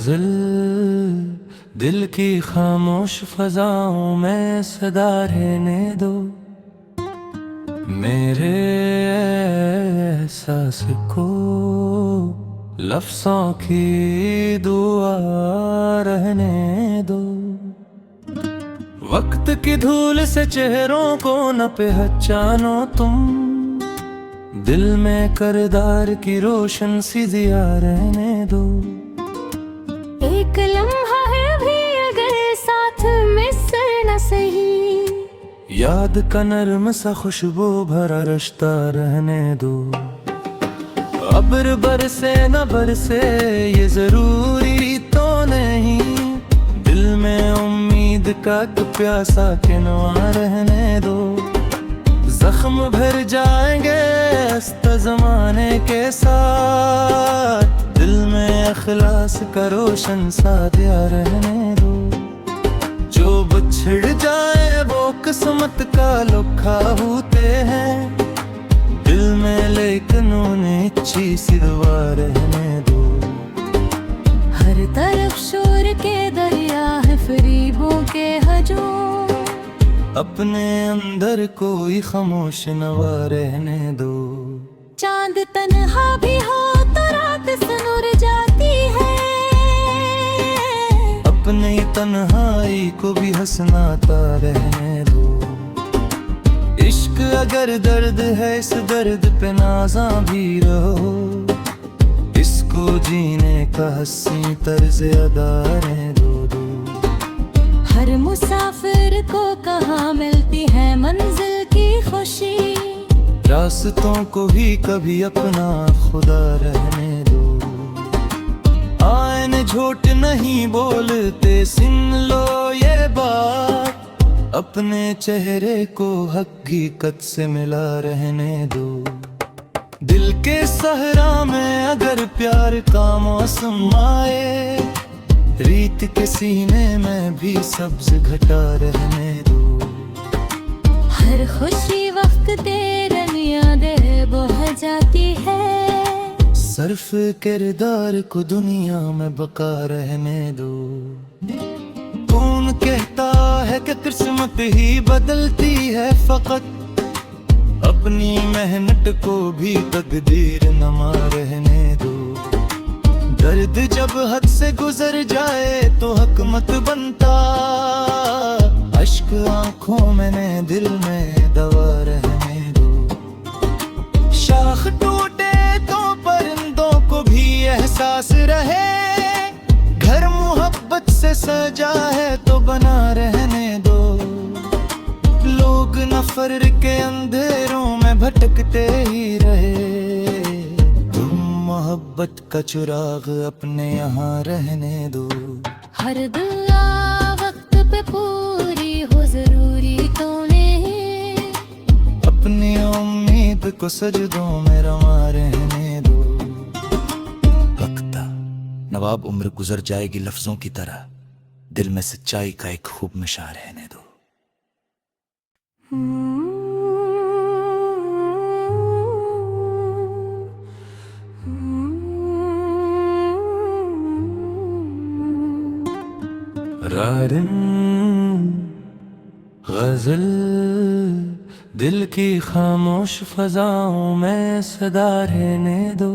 गजल दिल की खामोश फजाओं में सदा रहने दो। मेरे एहसास को लफ्ज़ों की दुआ रहने दो। वक्त की धूल से चेहरों को न पहचानो तुम, दिल में करदार की रोशन सी दिया रहने दो। एक लम्हा है भी अगर साथ में सर न सही, याद का नरम सा खुशबू भरा रिश्ता रहने दो। अब्र बरसे न बरसे ये जरूरी तो नहीं, दिल में उम्मीद का प्यासा किनवा रहने दो। जख्म भर जाएंगे हंसते ज़माने के साथ, दिल में अखलास का रोशन सा दिया रहने दो। जो बिछड़ जाए वो किस्मत का लुखा होते हैं, दिल में लेकिन उन्हें अच्छी सी दुआ रहने दो। हर तरफ शोर के दरिया है फरीबों के हजूम, अपने अंदर कोई खामोश नवा रहने दो। चांद तन्हा भी हो तो रात सनूर जाती है, अपने तन्हाई को भी हंसनाता रहने दो। इश्क अगर दर्द है इस दर्द पे नाज़ा भी रहो, इसको जीने का हंसी तर्ज अदा रहने दो। हर मुसाफिर को कहाँ मिलती है मंजिल की खुशी, रास्तों को भी कभी अपना खुदा रहने दो। आईने झूठ नहीं बोलते, सुन लो ये बात, अपने चेहरे को हकीकत से मिला रहने दो। दिल के सहरा में अगर प्यार का मौसम आए, रीत के सीने में भी सब्ज घटा रहने दो। हर खुशी वक्त तेरे यादें बह जाती है, सर्फ किरदार को दुनिया में बका रहने दो। कौन कहता है कि किस्मत ही बदलती है, फकत अपनी मेहनत को भी तकदीर नमा रहने दो। दर्द जब हद से गुजर जाए तो हक मत बनता, अश्क आंखों में दिल में दवा रहने दो। शाख टूटे तो परिंदों को भी एहसास रहे, घर मोहब्बत से सजा है तो बना रहने दो। लोग नफर के अंधेरों में भटकते ही रहे, मोहब्बत का चिराग अपने यहाँ रहने दो। हर दुआ वक्त पे पूरी हो जरूरी तो नहीं, अपनी उम्मीद को सजदों में रमा रहने दो। वक्ता नवाब उम्र गुजर जाएगी लफ्जों की तरह, दिल में सच्चाई का एक खूब मिशा रहने दो। रारिन गजल दिल की खामोश फजाओं में सदा रहने दो।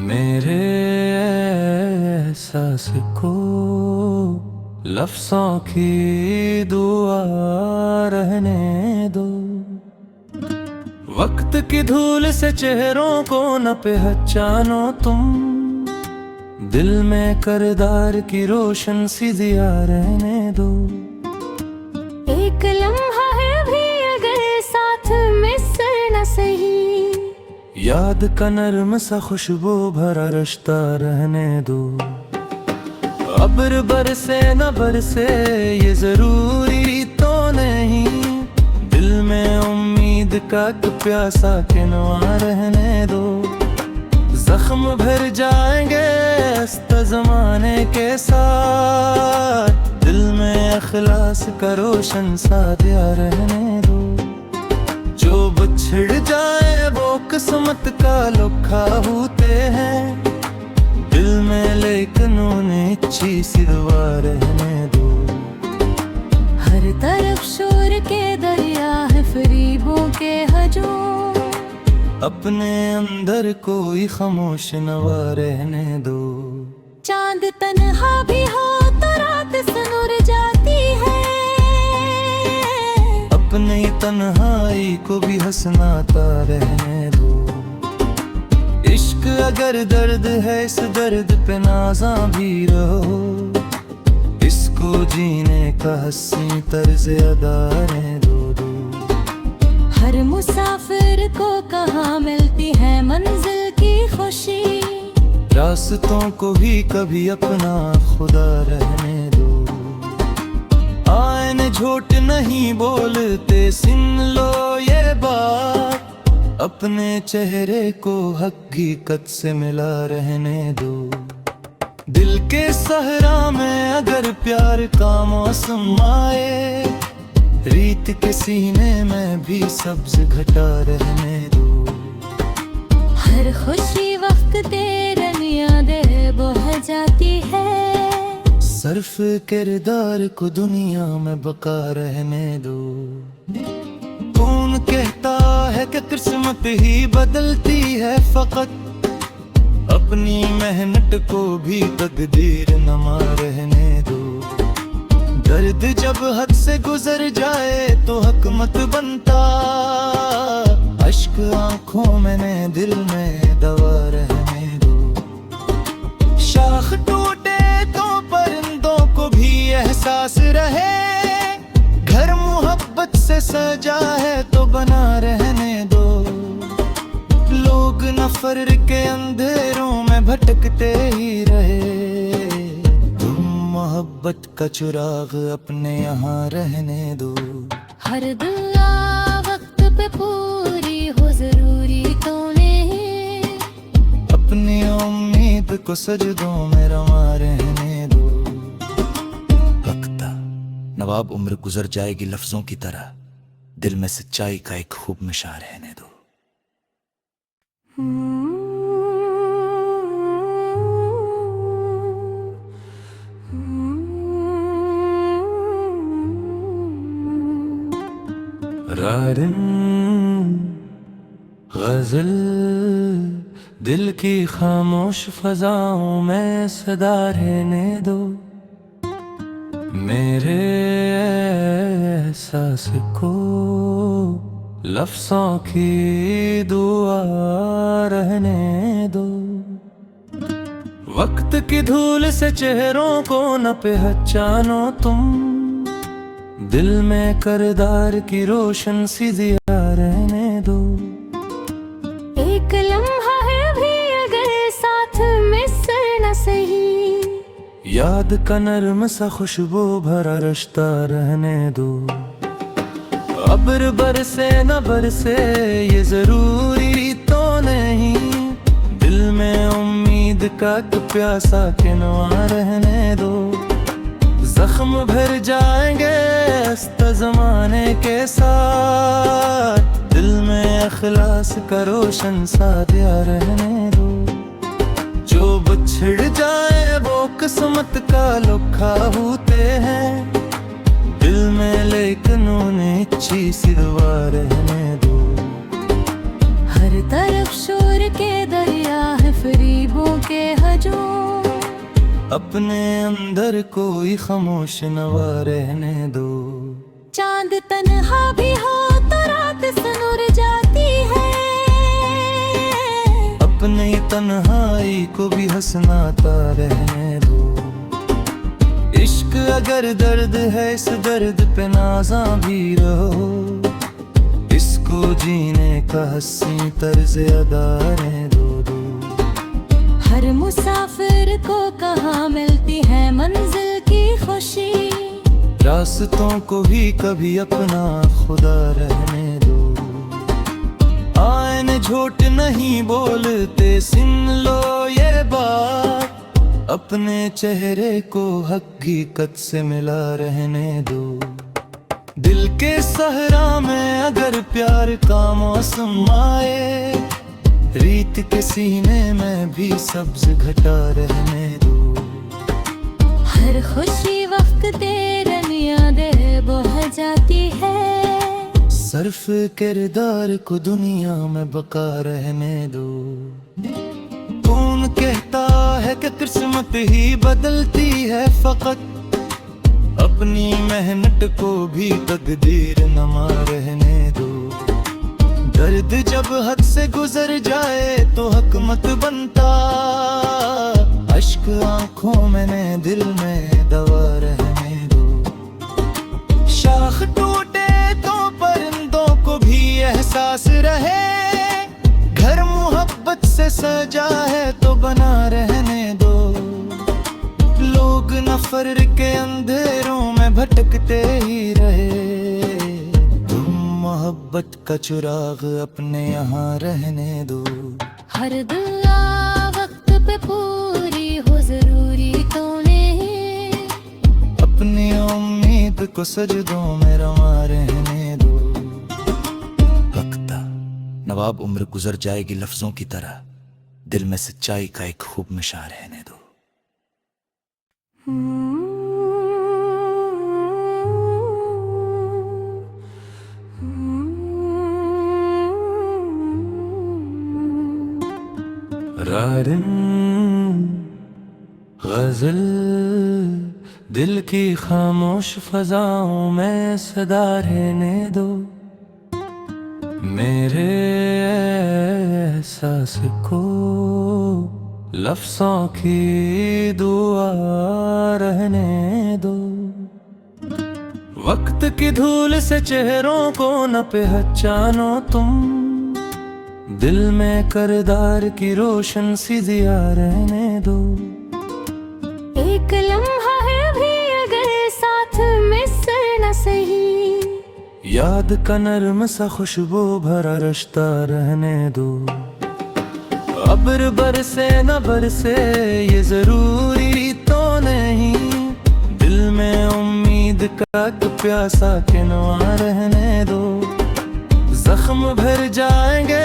मेरे एहसास को लफ्ज़ों की दुआ रहने दो। वक्त की धूल से चेहरों को न पहचानो तुम, दिल में करदार की रोशन सी दिया रहने दो। एक लम्हा है भी अगर साथ में सर न सही, याद का नरम सा खुशबू भरा रिश्ता रहने दो। अब्र बरसे न बरसे ये जरूरी तो नहीं, दिल में उम्मीद का प्यासा किनवा रहने दो। जख्म भर जाएंगे हंसते ज़माने के साथ, दिल में अखलास का रोशन सा दिया रहने दो। जो बिछड़ जाए वो किस्मत का लुखा होते हैं, दिल में ले लेकिन उन्हें अच्छी सी दुआ रहने दो। हर तरफ शोर के दरिया है फरीबों के हजूम, अपने अंदर कोई खामोश नवा रहने दो। चांद तन्हा भी हो तो रात सनुर जाती है, अपने तन्हाई को भी हंसनाता रहने दो। इश्क अगर दर्द है इस दर्द पे नाज़ा भी रहो, इसको जीने का हंसी तर्ज अदा रहने दो। हर मुसाफिर को कहाँ मिलती है मंजिल की खुशी, रास्तों को भी कभी अपना खुदा रहने दो। आईने झूठ नहीं बोलते, सुन लो ये बात, अपने चेहरे को हकीकत से मिला रहने दो। दिल के सहरा में अगर प्यार का मौसम आए, रीत के सीने में भी सब्ज घटा रहने दो। हर खुशी वक्त तेरन यादें बह जाती है, सर्फ किरदार को दुनिया में बका रहने दो। कौन कहता है कि किस्मत ही बदलती है, फकत अपनी मेहनत को भी तकदीर नमा रहने दो। दर्द जब हद से गुजर जाए तो हक मत बनता, अश्क आंखों में ने दिल में दवा रहने दो। शाख टूटे तो परिंदों को भी एहसास रहे, घर मोहब्बत से सजा है तो बना रहने दो। लोग नफर के अंधेरों में भटकते ही रहे, मोहब्बत का चिराग अपने यहाँ रहने दो। हर दुआ वक्त पे पूरी हो जरूरी तो नहीं, अपनी उम्मीद को सजदों में रमा रहने दो। लगता नवाब उम्र गुजर जाएगी लफ्जों की तरह, दिल में सच्चाई का एक खूब मिशा रहने दो। रारिन गजल दिल की खामोश फजाओं में सदा रहने दो। मेरे एहसास को लफ्ज़ों की दुआ रहने दो। वक्त की धूल से चेहरों को न पहचानो तुम, दिल में करदार की रोशन सी दिया रहने दो। एक लम्हा है भी अगर साथ में सर न सही, याद का नरम सा खुशबू भरा रिश्ता रहने दो। अब्र बरसे न बरसे ये जरूरी तो नहीं, दिल में उम्मीद का एक प्यासा किनवा रहने दो। जख्म भर जाएंगे हंसता जमाने के साथ, दिल में अखलास का रोशन सा दिया रहने दो। जो बिछड़ जाए वो किस्मत का लुखा होते हैं, दिल में लेकिन उन्हें अच्छी सी दुआ रहने दो। हर तरफ शोर के दरिया है फरीबों के हजूम, अपने अंदर कोई खामोश नवा रहने दो। चांद तन्हा भी हो तो रात सनुर जाती है, अपने तन्हाई को भी हंसनाता रहने दो। इश्क अगर दर्द है इस दर्द पे नाज़ा भी रहो, इसको जीने का हंसी तर्ज अदा रहने दो। हर मुसाफिर को कहाँ मिलती है मंजिल की खुशी, रास्तों को भी कभी अपना खुदा रहने दो। आईने झूठ नहीं बोलते, सुन लो ये बात, अपने चेहरे को हकीकत से मिला रहने दो। दिल के सहरा में अगर प्यार का मौसम आए, रीत के सीने में भी सब्ज घटा रहने दो। सिर्फ किरदार को दुनिया में बका रहने दो। कौन कहता है कि किस्मत ही बदलती है, फकत अपनी मेहनत को भी तकदीर नमा रहने दो। दर्द जब हद से गुजर जाए तो हक मत बनता, अश्क आंखों में ने दिल में दवा रहने दो। शाख टूटे तो परिंदों को भी एहसास रहे, घर मोहब्बत से सजा है तो बना रहने दो। लोग नफर के अंधेरों में भटकते ही रहे, तुम मोहब्बत का चिराग अपने यहाँ रहने दो। हर दुआ वक्त पे पूरी हो जरूरी तो नहीं, अपनी उम्मीद को सजदों में रमा रहने दो। वक्ता नवाब उम्र गुजर जाएगी लफ्जों की तरह, दिल में सच्चाई का एक खूब मिशा रहने दो। रारिन गजल दिल की खामोश फजाओं में सदा रहने दो। मेरे एहसास को लफ्ज़ों की दुआ रहने दो। वक्त की धूल से चेहरों को न पहचानो तुम, दिल में करदार की रोशन सी दिया रहने दो। एक लम्हा है भी अगर साथ में सर न सही, याद का नरम सा खुशबू भरा रिश्ता रहने दो। अब्र बरसे न बरसे ये जरूरी तो नहीं, दिल में उम्मीद का एक प्यासा किनवा रहने दो। जख्म भर जाएंगे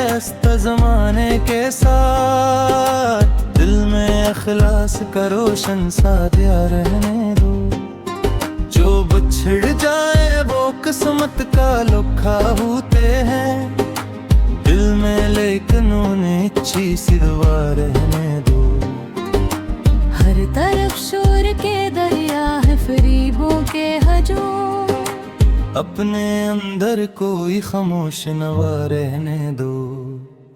हंसता जमाने के साथ, दिल में अखलास का रोशन सा दिया रहने दो। जो बिछड़ जाए वो किस्मत का लुखा होते हैं, दिल में लेकिन उन्हें अच्छी सी दुआ रहने दो। हर तरफ शोर के दरिया है फरीबों के हजूम, अपने अंदर कोई खामोश नवा रहने दो।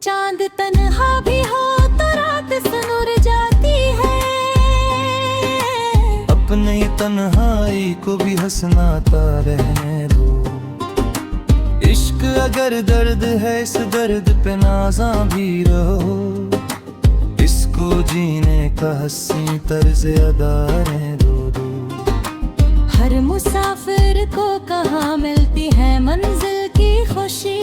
चांद तन्हा भी हो तो रात सनुर जाती है, अपने तन्हाई को भी हंसनाता रहने दो। इश्क अगर दर्द है इस दर्द पे नाज़ा भी रहो, इसको जीने का हंसी तर्ज अदा रहने दो। हर मुसाफिर को कहाँ मिलती है मंजिल की खुशी,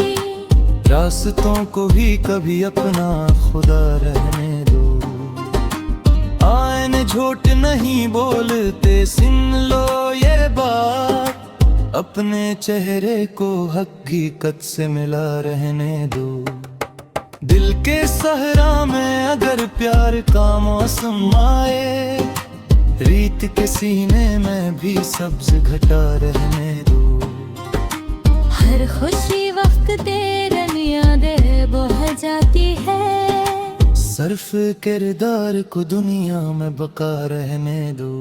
रास्तों को भी कभी अपना खुदा रहने दो। आईने झूठ नहीं बोलते, सुन लो ये बात, अपने चेहरे को हकीकत से मिला रहने दो। दिल के सहरा में अगर प्यार का मौसम आए, रीत के सीने में भी सब्ज घटा रहने दो। हर खुशी वक्त तेरे यादें बह जाती है, सिर्फ किरदार को दुनिया में बका रहने दो।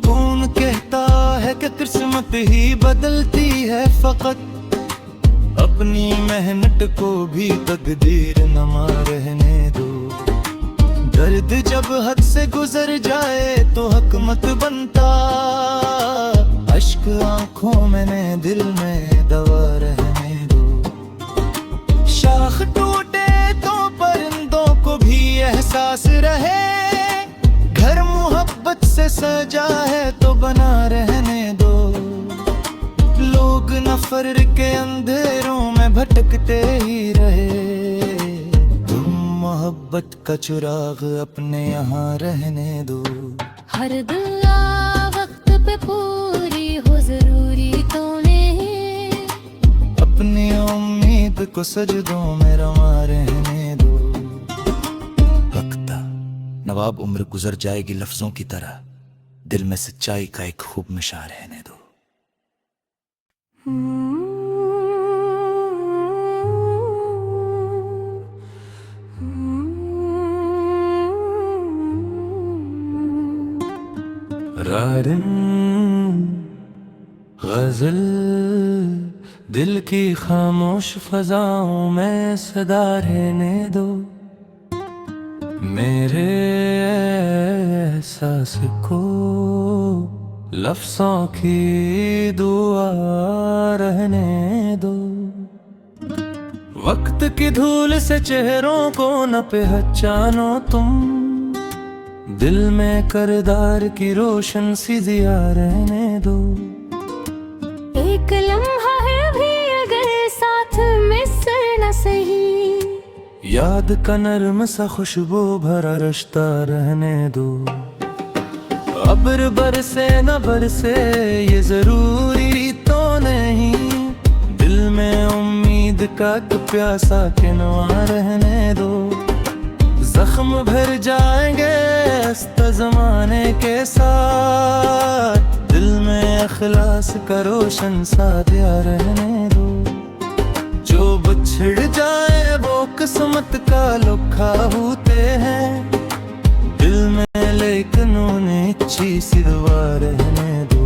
कौन कहता है कि किस्मत ही बदलती है, फकत अपनी मेहनत को भी तकदीर नमा रहने दो। दर्द जब हद से गुजर जाए तो हक मत बनता, अश्क आंखों में ने दिल में दवा रहने दो। शाख टूटे तो परिंदों को भी एहसास रहे, घर मोहब्बत से सजा है तो बना रहने दो। लोग नफर के अंधेरों में भटकते ही रहे, मोहब्बत का चिराग अपने यहाँ रहने दो। हर दुआ वक्त पे पूरी हो जरूरी तो नहीं, अपनी उम्मीद को सजदों में रमा रहने दो। वक्ता नवाब उम्र गुजर जाएगी लफ्जों की तरह, दिल में सच्चाई का एक खूब मिशा रहने दो। रारिन गजल दिल की खामोश फजाओं में सदा रहने दो, मेरे एहसास को लफ्ज़ों की दुआ रहने दो। वक्त की धूल से चेहरों को न पहचानो तुम, दिल में करदार की रोशन सी दिया रहने दो। एक लम्हा है भी अगर साथ मिसर न सही, याद का नरम सा खुशबू भरा रिश्ता रहने दो। अब्र बरसे न बरसे ये जरूरी तो नहीं, दिल में उम्मीद का एक प्यासा किनवा रहने दो। जख्म भर जाएंगे हंसते ज़माने के साथ, दिल में अखलास का रोशन सा दिया रहने दो। जो बिछड़ जाए वो किस्मत का लुखा होते हैं, दिल में लेकिन उन्हें अच्छी सी दुआ रहने दो।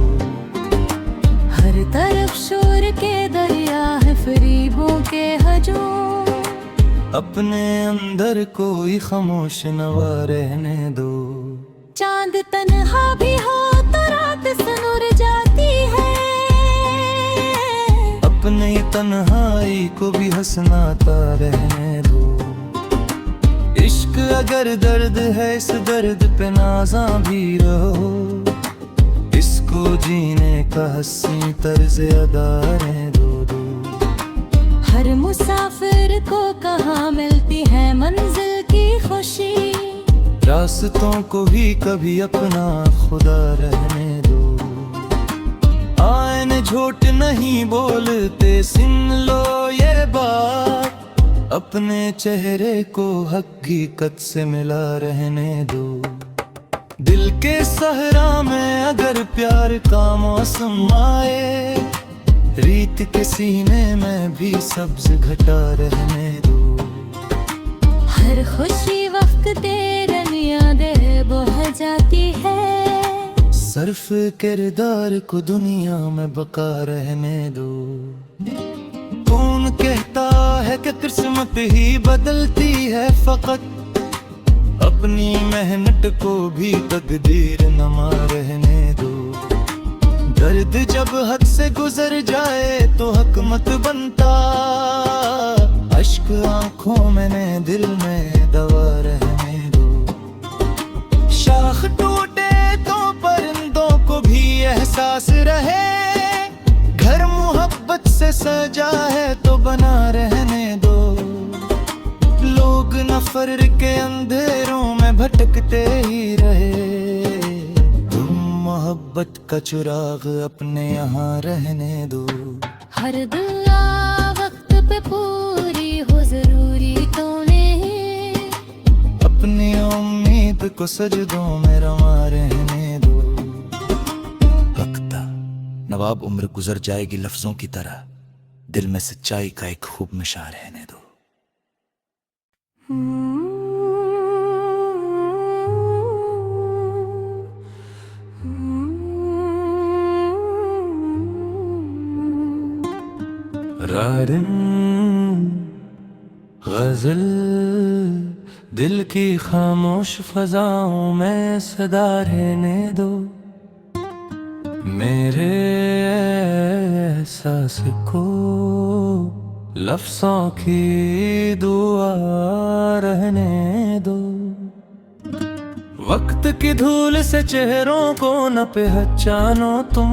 हर तरफ शोर के दरिया है फरीबों के हजूम, अपने अंदर कोई खामोश नवा रहने दो। चांद तन्हा भी हो तो रात सनुर जाती है, अपनी तन्हाई को भी हंसनाता रहने दो। इश्क अगर दर्द है इस दर्द पे नाज़ा भी रहो, इसको जीने का हंसी तर्ज अदा रहने दो। हर मुसाफिर को कहाँ मिलती है मंजिल की खुशी, रास्तों को भी कभी अपना खुदा रहने दो। आईने झूठ नहीं बोलते, सुन लो ये बात, अपने चेहरे को हकीकत से मिला रहने दो। दिल के सहरा में अगर प्यार का मौसम आए, रीत के सीने में भी सब्ज घटा रहने दो। हर खुशी वक्त तेरन यादें बह जाती है, सर्फ किरदार को दुनिया में बका रहने दो। कौन कहता है कि किस्मत ही बदलती है, फकत अपनी मेहनत को भी तकदीर नमा रहने दो। दर्द जब हद से गुजर जाए तो हक मत बनता, अश्क आंखों में ने दिल में दवा रहने दो। शाख टूटे तो परिंदों को भी एहसास रहे, घर मोहब्बत से सजा है तो बना रहने दो। लोग नफर के अंधेरों में भटकते ही रहे, मोहब्बत का चिराग अपने यहाँ रहने दो। हर दुआ वक्त पे पूरी हो जरूरी तो नहीं, अपनी उम्मीद को सजदों में रमा रहने दो। वक्ता नवाब उम्र गुजर जाएगी लफ्जों की तरह, दिल में सच्चाई का एक खूब मिशा रहने दो। रारिन गजल दिल की खामोश फजाओं में सदा रहने दो, मेरे एहसास को लफ्ज़ों की दुआ रहने दो। वक्त की धूल से चेहरों को न पहचानो तुम,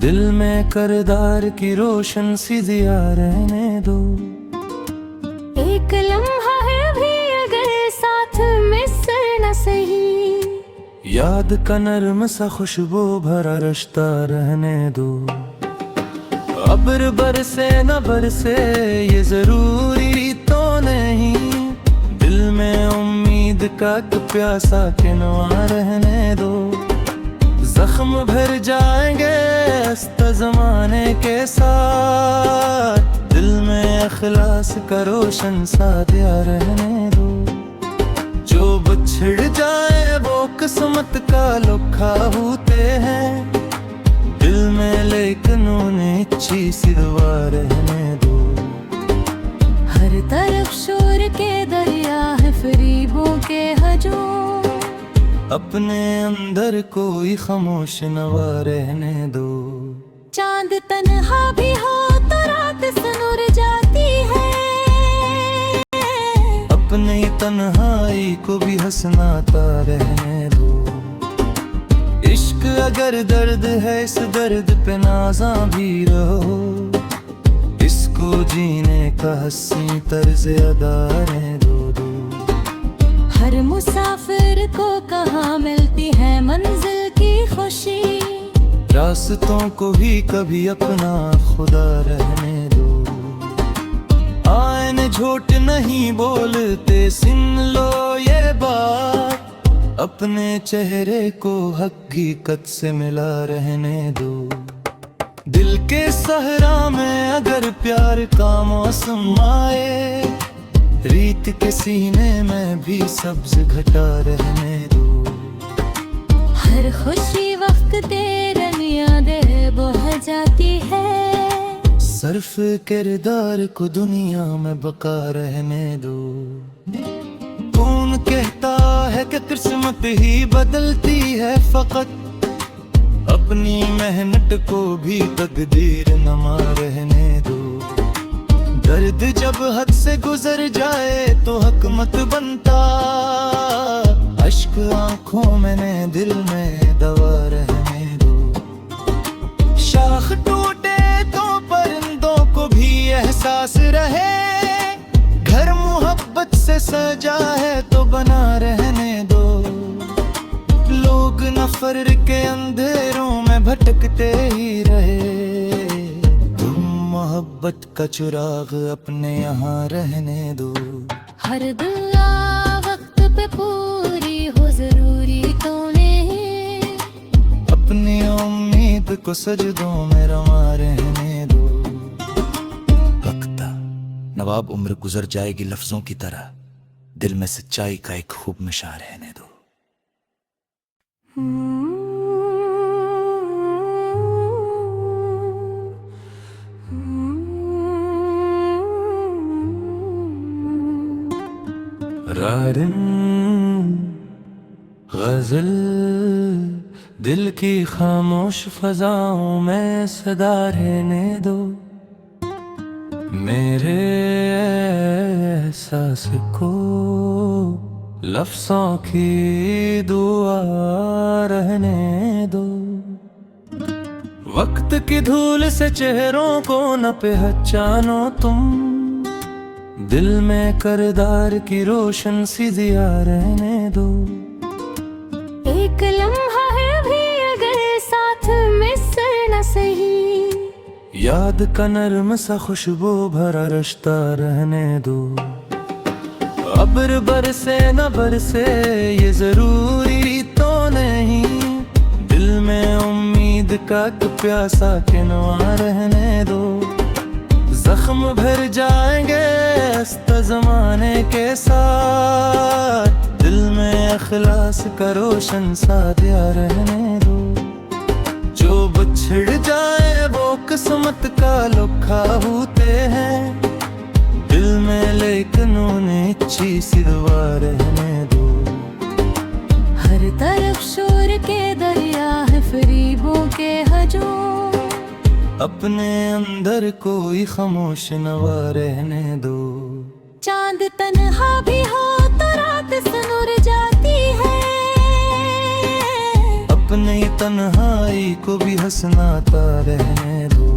दिल में करदार की रोशन सी दिया रहने दो। एक लम्हा है भी अगर साथ मिसर न सही, याद का नरम सा खुशबू भरा रिश्ता रहने दो। अब्र बरसे न बरसे ये जरूरी तो नहीं, दिल में उम्मीद का एक प्यासा किनवा रहने दो। जख्म भर जाएंगे हंसते ज़माने के साथ, दिल में अखलास का रोशन सा दिया रहने दो। जो बिछड़ जाए वो किस्मत का लोखा होते हैं दिल में, लेकिन उन्हें अच्छी सी दुआ रहने दो। हर तरफ शोर के दरिया है फरीबों के हजूम, अपने अंदर कोई खामोश नवा रहने दो। चांद तन्हा भी हो तो रात सनुर जाती है, अपनी तन्हाई को भी हंसनाता रहने दो। इश्क अगर दर्द है इस दर्द पे नाज़ा भी रहो, इसको जीने का हंसी तर्ज अदा रहने दो। हर मुसाफिर को कहाँ मिलती है मंजिल की खुशी, रास्तों को भी कभी अपना खुदा रहने दो। आईने झूठ नहीं बोलते, सुन लो ये बात, अपने चेहरे को हकीकत से मिला रहने दो। दिल के सहरा में अगर प्यार का मौसम आए, रीत के सीने में भी सब्ज घटा रहने दो। हर खुशी वक्त तेरन यादें बह जाती है, सर्फ किरदार को दुनिया में बका रहने दो। कौन कहता है कि किस्मत ही बदलती है, फकत अपनी मेहनत को भी तकदीर नमा रहने दो। दर्द जब हद से गुजर जाए तो हक मत बनता, अश्क आंखों में ने दिल में दवा रहने दो। शाख टूटे तो परिंदों को भी एहसास रहे, घर मोहब्बत से सजा है तो बना रहने दो। लोग नफर के अंधेरों में भटकते ही रहे, मोहब्बत का चिराग अपने यहाँ रहने दो। हर दुआ वक्त पे पूरी हो जरूरी तो नहीं, अपनी उम्मीद को सजदों में रमा रहने दो। वक्ता नवाब उम्र गुजर जाएगी लफ्जों की तरह, दिल में सच्चाई का एक खूब मिशा रहने दो। रारिन गजल दिल की खामोश फजाओं में सदा रहने दो। मेरे एहसास को लफ्ज़ों की दुआ रहने दो। वक्त की धूल से चेहरों को न पहचानो तुम, दिल में करदार की रोशन सी दिया रहने दो। एक लम्हा है भी अगर साथ में सर न सही, याद का नरम सा खुशबू भरा रिश्ता रहने दो। अब्र बरसे न बरसे ये जरूरी तो नहीं, दिल में उम्मीद का एक प्यासा किनवा रहने दो। जख्म भर जाएंगे हंसते ज़माने के साथ, दिल में अखलास का रोशन सा दिया रहने दो। जो बिछड़ जाए वो किस्मत का लोखा होते हैं दिल में, लेकिन उन्हें अच्छी सी दुआ रहने दो। हर तरफ शोर के दरिया है फरीबों के हजूम, अपने अंदर कोई खामोश नवा रहने दो। चांद तन्हा भी हो तो रात सनुर जाती है, अपनी तन्हाई को भी हंसनाता रहने दो।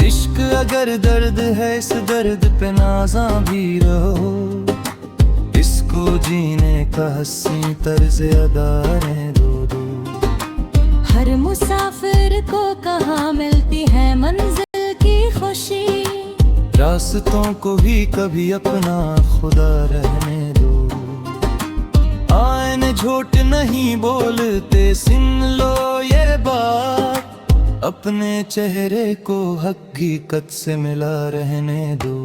इश्क अगर दर्द है इस दर्द पे नाज़ा भी रहो, इसको जीने का हंसी तर्ज अदा रहने दो। हर मुसाफिर को कहाँ मिलती है मंजिल की खुशी, रास्तों को भी कभी अपना खुदा रहने दो। आईने झूठ नहीं बोलते, सुन लो ये बात, अपने चेहरे को हकीकत से मिला रहने दो।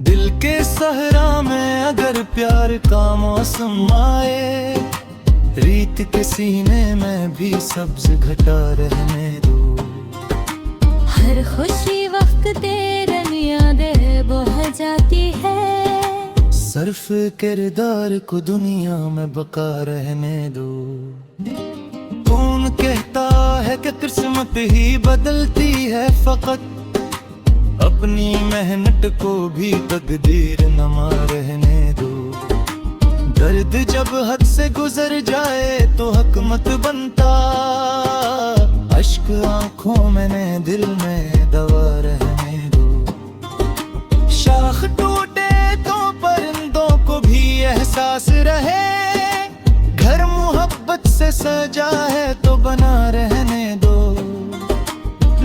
दिल के सहरा में अगर प्यार का मौसम आए, रीत के सीने में भी सब्ज घटा रहने दो। हर खुशी वक्त तेरन यादें बह जाती है। सर्फ किरदार को दुनिया में बका रहने दो। कौन कहता है कि किस्मत ही बदलती है, फकत अपनी मेहनत को भी तकदीर नमा रहने दो। दर्द जब हद से गुजर जाए तो हक मत बनता, अश्क आंखों में ने दिल में दवा रहने दो। शाख टूटे तो परिंदों को भी एहसास रहे, घर मोहब्बत से सजा है तो बना रहने दो।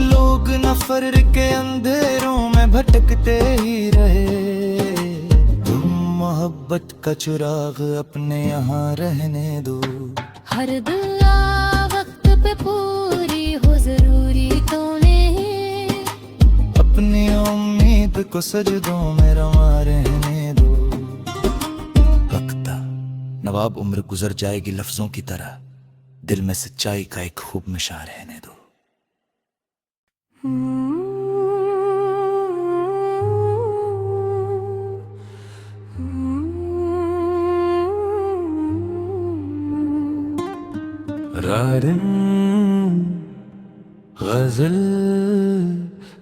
लोग नफर के अंधेरों में भटकते ही रहे, तुम मोहब्बत का चिराग अपने यहाँ रहने दो। हर दुआ वक्त पे पूरी हो जरूरी तो नहीं, अपनी उम्मीद को सजदों में रमा रहने दो। वक्ता नवाब उम्र गुजर जाएगी लफ्जों की तरह, दिल में सच्चाई का एक खूब मिशा रहने दो। रारिन गजल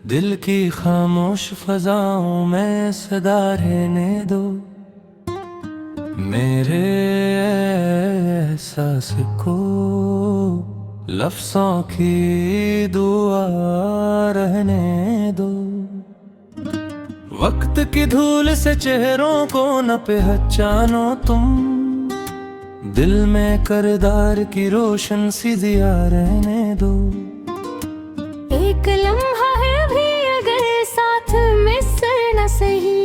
दिल की खामोश फजाओं में सदा रहने दो। मेरे एहसास को लफ्ज़ों की दुआ रहने दो। वक्त की धूल से चेहरों को न पहचानो तुम, दिल में करदार की रोशन सी दिया रहने दो। एक लम्हा है भी अगर साथ में सर न सही,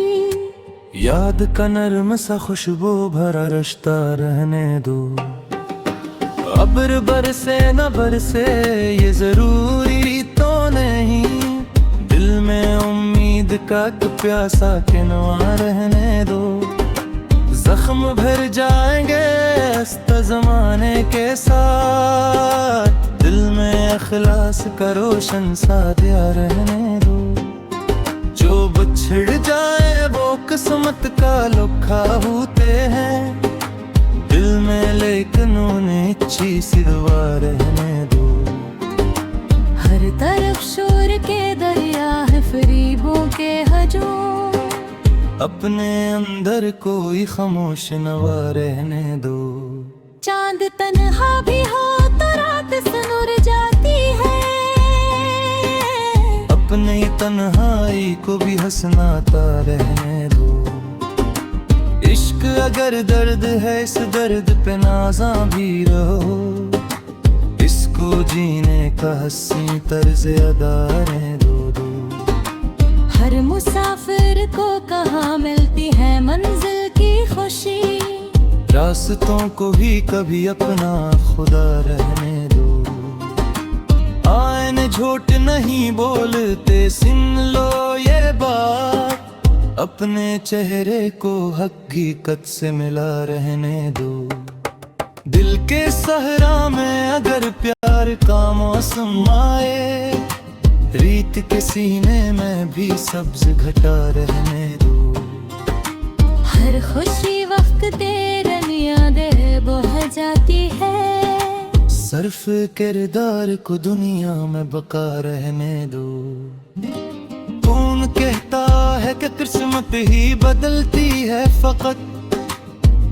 याद का नर्म सा खुशबू भरा रिश्ता रहने दो। अब्र बरसे न बरसे ये जरूरी तो नहीं, दिल में उम्मीद का एक प्यासा किनवा रहने दो। जख्म भर जाएंगे हंसते ज़माने के साथ, दिल में अखलास का रोशन सा दिया रहने दो। जो बिछड़ जाए वो किस्मत का लुखा होते हैं, दिल में लेकिन उन्हें अच्छी सी दुआ रहने दो। हर तरफ शोर के दरिया है फरीबों के हजूम, अपने अंदर कोई खामोश नवा रहने दो। चांद तन्हा भी हो तो रात सनुर जाती है, अपनी तन्हाई को भी हंसनाता रहने दो। इश्क अगर दर्द है इस दर्द पे नाज़ा भी रहो, इसको जीने का हंसी तर्ज अदा रहने दो। हर मुसाफिर को कहाँ मिलती है मंजिल की खुशी, रास्तों को भी कभी अपना खुदा रहने दो। आईने झूठ नहीं बोलते, सुन लो ये बात, अपने चेहरे को हकीकत से मिला रहने दो। दिल के सहरा में अगर प्यार का मौसम आए, रीत के सीने में भी सब्ज घटा रहने दो। हर खुशी वक्त तेरन यादें बह जाती है। सर्फ किरदार को दुनिया में बका रहने दो। कौन कहता है कि किस्मत ही बदलती है, फकत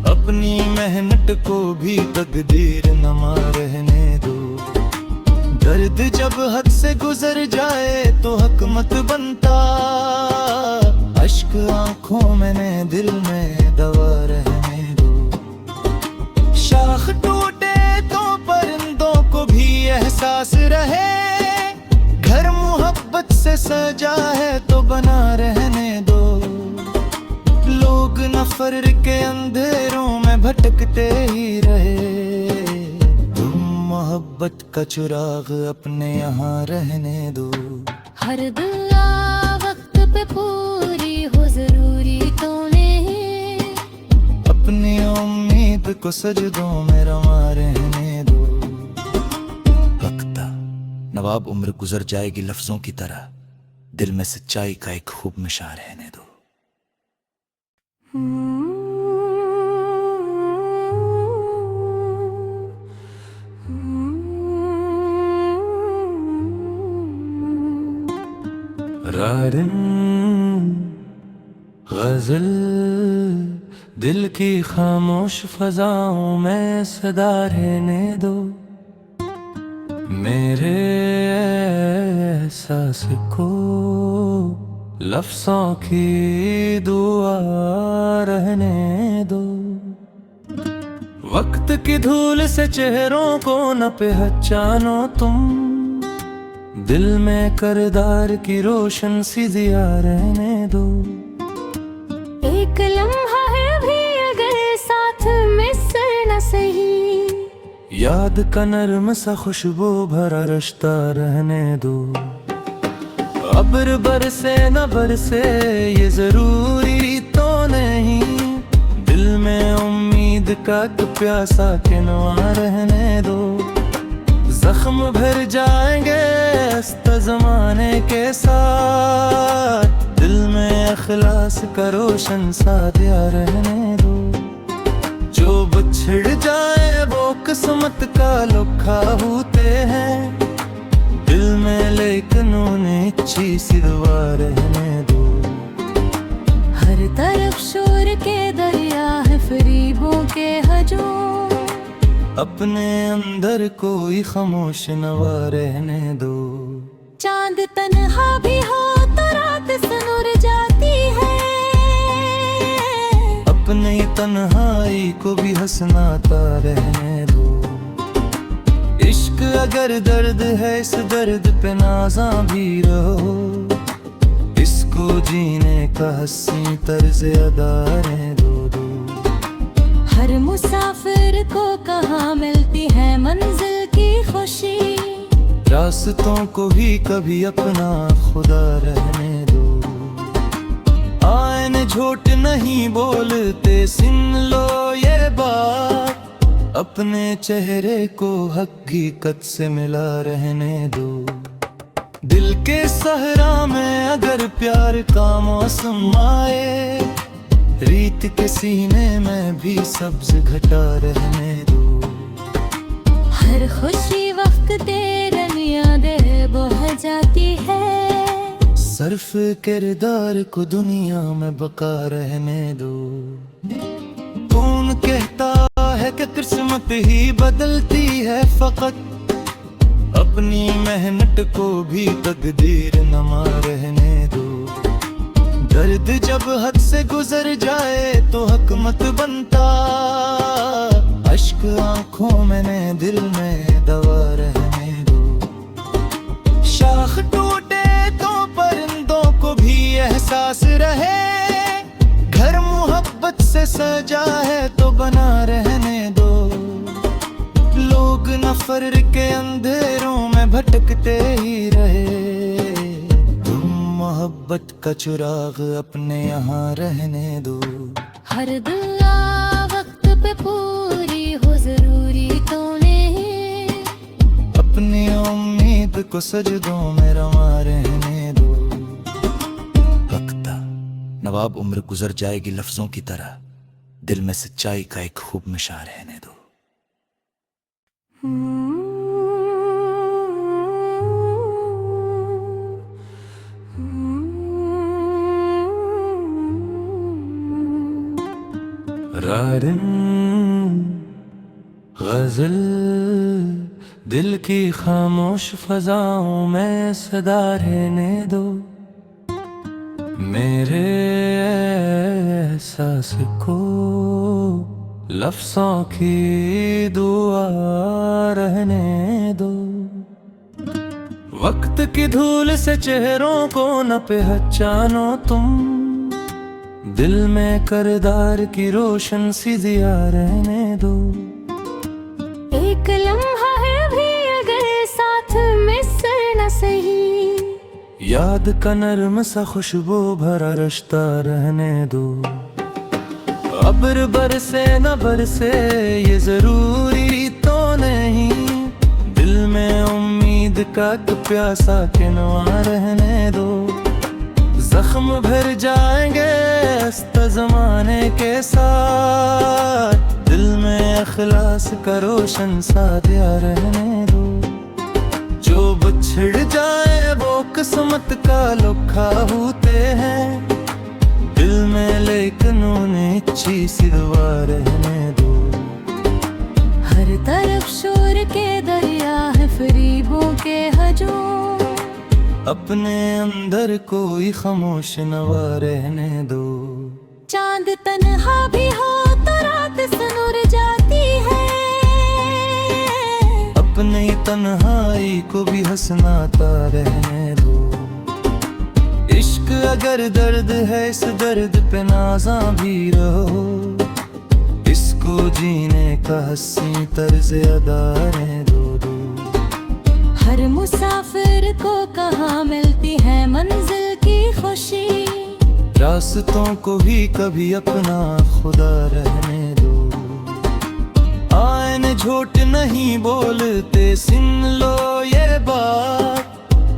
अपनी मेहनत को भी तकदीर नमा रहने दो। दर्द जब हद से गुजर जाए तो हक मत बनता, अश्क आंखों में ने दिल में दवा रहने दो। शाख टूटे तो परिंदों को भी एहसास रहे, घर मोहब्बत से सजा है तो बना रहने दो। लोग नफर के अंधेरों में भटकते ही रहे, तुम मोहब्बत का चिराग अपने यहाँ रहने दो। हर दुआ वक्त पे पूरी हो जरूरी तो नहीं, अपनी उम्मीद उम्मीद को सजदों में रमा रहने दो। वक्ता नवाब उम्र गुजर जाएगी लफ्जों की तरह, दिल में सच्चाई का एक खूब नशा रहने दो। रारिन गजल दिल की खामोश फजाओं में सदा रहने दो। मेरे एहसास को लफ्ज़ों की दुआ रहने दो। वक्त की धूल से चेहरों को न पहचानो तुम, दिल में करदार की रोशन सी दिया रहने दो। एक लम्हा है भी अगर साथ मिसर न सही, याद का नर्म सा खुशबू भरा रिश्ता रहने दो। अब्र बरसे न बरसे ये जरूरी तो नहीं, दिल में उम्मीद का एक प्यासा किनवा रहने दो। जख्म भर जाएंगे हंसता जमाने के साथ, दिल में अखलास का रोशन सा दिया रहने दो। जो बिछड़ जाए वो किस्मत का लुखा होते हैं, दिल में लेकिन उन्हें अच्छी सी दुआ रहने दो। हर तरफ शोर के दरिया है फरीबों के हजूम, अपने अंदर कोई खामोश नवा रहने दो। चांद तन्हा भी हो तो रात सनुर जाती है, अपनी तन्हाई को भी हंसनाता रहने दो। इश्क अगर दर्द है इस दर्द पे नाज़ा भी रहो, इसको जीने का हंसी तर्ज अदा रहने दो। हर मुसाफिर को कहाँ मिलती है मंजिल की खुशी, रास्तों को भी कभी अपना खुदा रहने दो। आईने झूठ नहीं बोलते, सुन लो ये बात, अपने चेहरे को हकीकत से मिला रहने दो। दिल के सहरा में अगर प्यार का मौसम आए, रीत के सीने में भी सब्ज घटा रहने दो। हर खुशी वक्त तेरन यादें बह जाती है, सर्फ किरदार को दुनिया में बका रहने दो। कौन कहता है कि किस्मत ही बदलती है, फकत अपनी मेहनत को भी तकदीर नमा रहने दो। दर्द जब हद से गुजर जाए तो हक मत बनता, अश्क आंखों में दिल में दवा रहने दो। शाख टूटे तो परिंदों को भी एहसास रहे, घर मोहब्बत से सजा है तो बना रहने दो। लोग नफर के अंधेरों में भटकते ही रहे, मोहब्बत का चुराग अपने यहाँ रहने दो। हर दुआ वक्त पे पूरी हो जरूरी तो नहीं, अपनी उम्मीद को सजदों में रमा रहने दो। वक्ता नवाब उम्र गुजर जाएगी लफ्जों की तरह, दिल में सच्चाई का एक खूब नशा रहने दो। रारिन गजल दिल की खामोश फजाओं में सदा रहने दो। मेरे एहसास को लफ्ज़ों की दुआ रहने दो। वक्त की धूल से चेहरों को न पहचानो तुम, दिल में करदार की रोशन सी दिया रहने दो। एक लम्हा है भी अगर साथ मिसर न सही, याद का नर्म सा खुशबू भरा रिश्ता रहने दो। अब अब्र बरसे न बरसे ये जरूरी तो नहीं, दिल में उम्मीद का एक प्यासा किनवा रहने दो। जख्म भर जाएंगे हंसता जमाने के साथ, दिल में अखलास का रोशन सा दिया रहने दो। जो बिछड़ जाए वो किस्मत का लुखा होते हैं, दिल में लेकिन उन्हें अच्छी सी दुआ रहने दो। हर तरफ शोर के दरिया है फरीबों के हजूम, अपने अंदर कोई खामोश नवा रहने दो। चांद तन्हा भी हो तो रात सनुर जाती है, अपनी तन्हाई को भी हंसनाता रहने दो। इश्क अगर दर्द है इस दर्द पे नाज़ा भी रहो, इसको जीने का हंसी तर्ज अदा रहने दो। हर मुसाफिर को कहाँ मिलती है मंजिल की खुशी, रास्तों को भी कभी अपना खुदा रहने दो। आईने झूठ नहीं बोलते, सुन लो ये बात,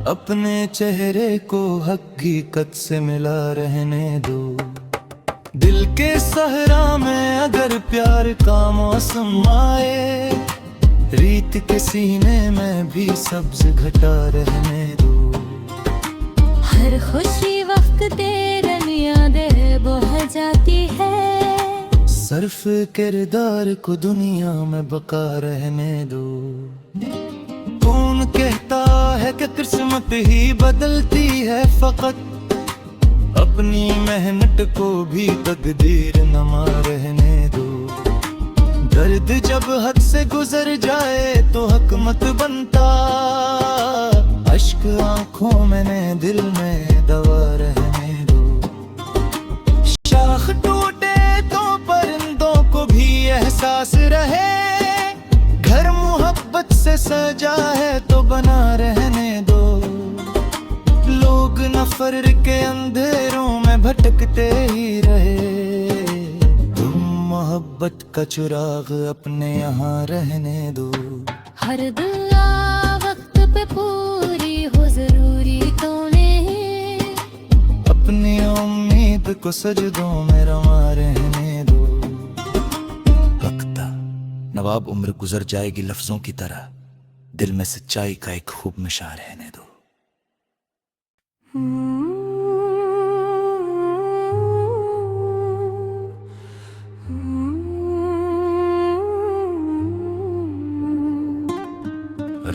अपने चेहरे को हकीकत से मिला रहने दो। दिल के सहरा में अगर प्यार का मौसम आए, रीत के सीने में भी सब्ज घटा रहने दो। हर खुशी वक्त तेरन यादें बह जाती है, सर्फ किरदार को दुनिया में बका रहने दो। कौन कहता है कि किस्मत ही बदलती है, फकत अपनी मेहनत को भी तकदीर नमा रहने दो। दर्द जब हद से गुजर जाए तो हक मत बनता, अश्क आंखों में ने दिल में दवा रहने दो। शाख टूटे तो परिंदों को भी एहसास रहे, घर मोहब्बत से सजा है तो बना रहने दो। लोग नफर के अंधेरों में भटकते ही रहे, तुम मोहब्बत का चिराग अपने यहाँ रहने दो। हर दुआ वक्त पे पूरी हो जरूरी तो नहीं, अपनी उम्मीद को सजदों में रमा रहने दो। वक्ता नवाब उम्र गुजर जाएगी लफ्जों की तरह, दिल में सच्चाई का एक खूब नशा रहने दो।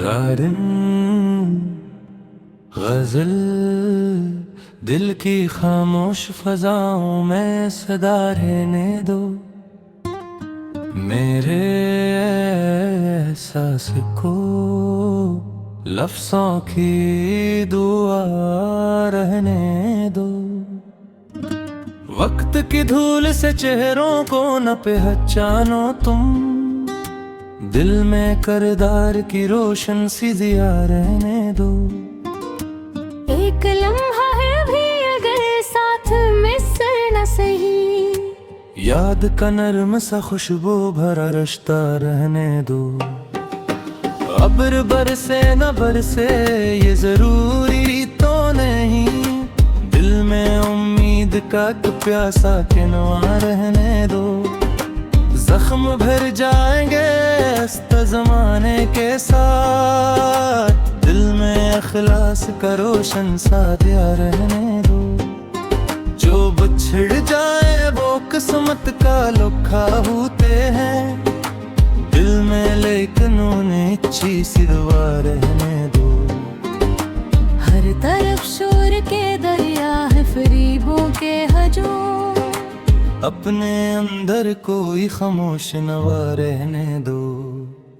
रारिन गजल दिल की खामोश फजाओं में सदा रहने दो। मेरे एहसास को लफ्ज़ों की दुआ रहने दो। वक्त की धूल से चेहरों को न पहचानो तुम, दिल में करदार की रोशन सी दिया रहने दो। एक लम्हा है भी अगर साथ मिसर न सही, याद का नर्म सा खुशबू भरा रिश्ता रहने दो। अब्र बरसे न बरसे ये जरूरी तो नहीं, दिल में उम्मीद का एक प्यासा किनवा रहने दो। जख्म भर जाएंगे हंसता जमाने के साथ, दिल में अखलास का रोशन सा दिया रहने दो। जो बिछड़ जाए वो किस्मत का लुखा होते हैं, दिल में लेकिन उन्हें अच्छी सी दुआ रहने दो। हर तरफ शोर के दरिया है फरीबों के हजूम, अपने अंदर कोई खामोश नवा रहने दो।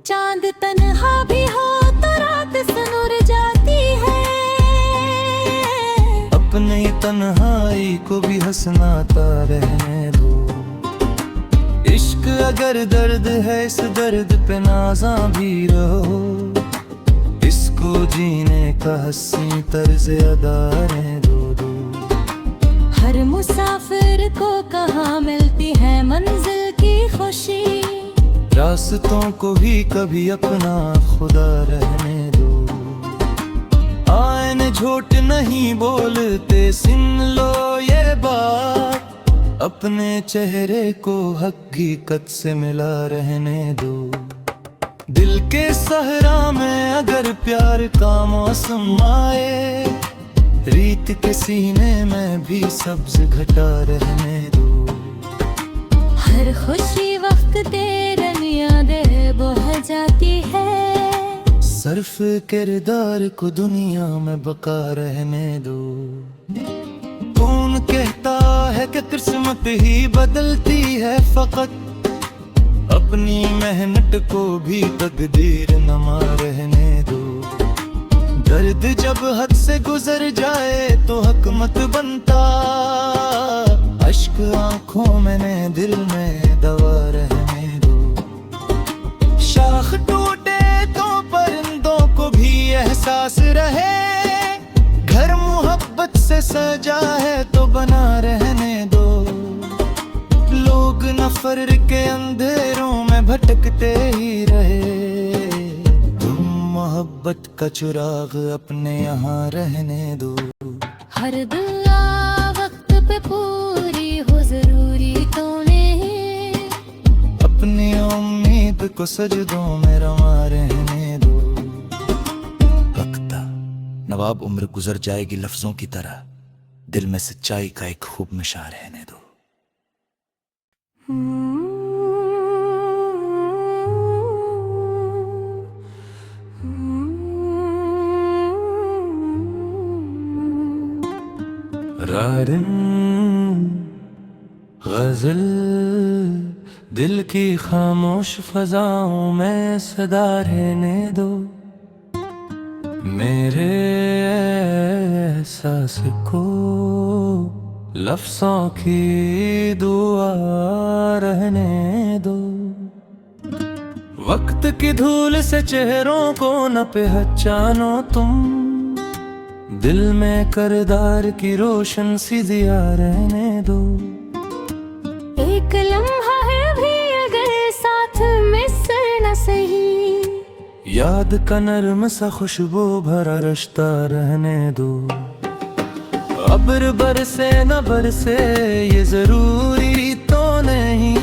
चांद तन्हा भी हो तो रात सनुर जाती है, अपनी तन्हाई को भी हंसनाता रहने दो। इश्क अगर दर्द है इस दर्द पे नाज़ा भी रहो, इसको जीने का हंसी तर्ज अदा रहने दो। हर मुसाफिर को कहाँ मिलती है मंजिल की खुशी। रास्तों को भी कभी अपना खुदा रहने दो। आईने झूठ नहीं बोलते, सुन लो ये बात। अपने चेहरे को हकीकत से मिला रहने दो। दिल के सहरा में अगर प्यार का मौसम आए, रीत के सीने में भी सब्ज घटा रहने दो। हर खुशी वक्त तेरन यादें बह जाती है। सर्फ किरदार को दुनिया में बका रहने दो। कौन कहता है कि किस्मत ही बदलती है, फकत अपनी मेहनत को भी तकदीर नमा रहने दो। दर्द जब हद से गुजर जाए तो हक मत बनता। अश्क आंखों में ने दिल में दवा रहने दो। शाख टूटे तो परिंदों को भी एहसास रहे। घर मोहब्बत से सजा है तो बना रहने दो। लोग नफर के अंधेरों में भटकते ही रहे। तुम मोहब्बत का चिराग अपने यहाँ रहने दो। हर दुआ वक्त पे पूरी हो जरूरी तो नहीं। अपनी उम्मीद को सजदों में रमा रहने दो। वक्ता नवाब उम्र गुजर जाएगी लफ्जों की तरह, दिल में सच्चाई का एक खूब नशा रहने दो। रारिन गजल दिल की खामोश फजाओं में सदा रहने दो। मेरे एहसास को लफ्ज़ों की दुआ रहने दो। वक्त की धूल से चेहरों को न पहचानो तुम। दिल में करदार की रोशन सी दिया रहने दो। एक लम्हा है भी अगर साथ मिसर न सही। याद का नरम सा खुशबू भरा रिश्ता रहने दो। अब्र बरसे न बरसे ये जरूरी तो नहीं।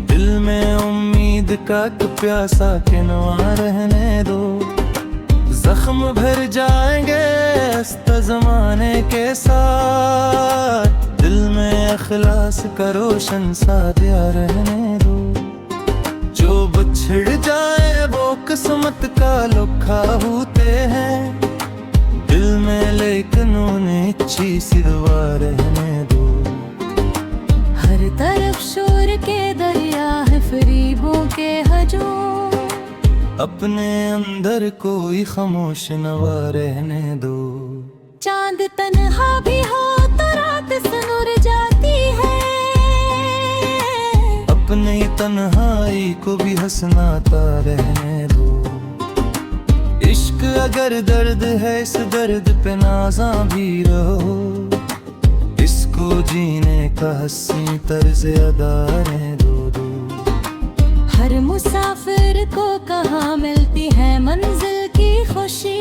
दिल में उम्मीद का एक प्यासा किनवा रहने दो। जख्म भर जाएंगे इस ज़माने के साथ। दिल में अखलास का रोशन सा दिया रहने दो। जो बिछड़ जाए वो किस्मत का लुखा होते हैं। दिल में लेकिन उन्हें अच्छी सी दुआ रहने दो। हर तरफ शोर के दरिया है फरीबों के हजूम। अपने अंदर कोई खामोश नवा रहने दो। चांद तन्हा भी हो तो रात सनुर जाती है। अपनी तन्हाई को भी हंसनाता रहने दो। इश्क अगर दर्द है इस दर्द पे नाज़ा भी रहो। इसको जीने का हंसी तर्ज अदा रहने दो। हर मुसाफिर को कहाँ मिलती है मंजिल की खुशी।